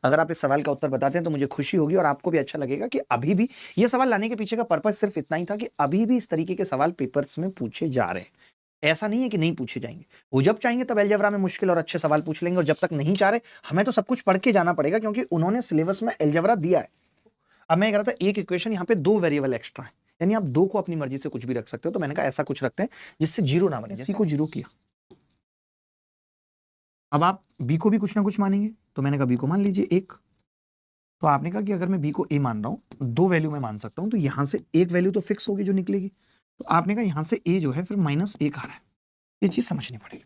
अगर आप इस सवाल का उत्तर बताते हैं तो मुझे खुशी होगी और आपको भी अच्छा लगेगा कि अभी भी ये सवाल लाने के पीछे का पर्पज सिर्फ इतना ही था कि अभी भी इस तरीके के सवाल पेपर्स में पूछे जा रहे हैं। ऐसा नहीं है कि नहीं पूछे जाएंगे, वो जब चाहेंगे तब अलजेब्रा में मुश्किल और अच्छे सवाल पूछ लेंगे, और जब तक नहीं चाह रहे हमें तो सब कुछ पढ़ के जाना पड़ेगा क्योंकि उन्होंने सिलेबस में अलजेब्रा दिया है। अब मैं कह रहा था एक इक्वेशन यहाँ पे 2 वेरिएबल एक्स्ट्रा है, यानी आप 2 को अपनी मर्जी से कुछ भी रख सकते हो, तो मैंने कहा ऐसा कुछ रखते हैं जिससे जीरो ना बने। सी को जीरो किया, अब आप बी को भी कुछ ना कुछ मानेंगे, तो मैंने कहा बी को मान लीजिए 1। तो आपने कहा कि अगर मैं बी को ए मान रहा हूं, 2 वैल्यू में मान सकता हूं, तो यहां से एक वैल्यू तो फिक्स होगी जो निकलेगी। तो आपने कहा यहां से ए जो है फिर -1 आ रहा है, ये चीज समझनी पड़ेगी।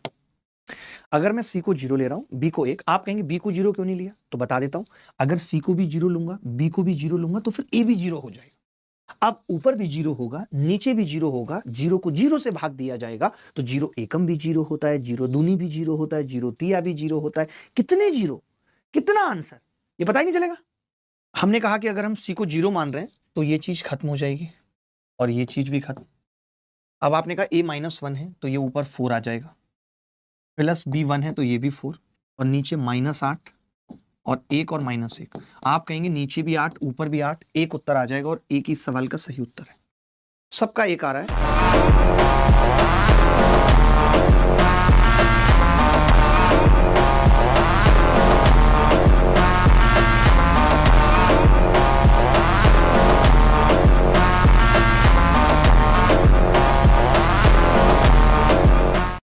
अगर मैं सी को 0 ले रहा हूं, बी को 1, आप कहेंगे बी को 0 क्यों नहीं लिया, तो बता देता हूं। अगर सी को भी 0 लूंगा, बी को भी 0 लूंगा, तो फिर ए भी 0 हो जाएगा। अब ऊपर भी 0 होगा, नीचे भी 0 होगा, 0 को 0 से भाग दिया जाएगा, तो 0 एकम भी 0 होता है, 0 दूनी भी 0 होता है, 0 तिया भी 0 होता है। कितने 0, कितना आंसर, ये पता ही नहीं चलेगा। हमने कहा कि अगर हम सी को 0 मान रहे हैं तो ये चीज खत्म हो जाएगी और ये चीज भी खत्म। अब आपने कहा a -1 है तो ये ऊपर 4 आ जाएगा, प्लस b1 है तो ये भी 4, और नीचे -8 और 1 और -1। आप कहेंगे नीचे भी 8 ऊपर भी 8, एक उत्तर आ जाएगा और एक ही सवाल का सही उत्तर है। सबका एक आ रहा है।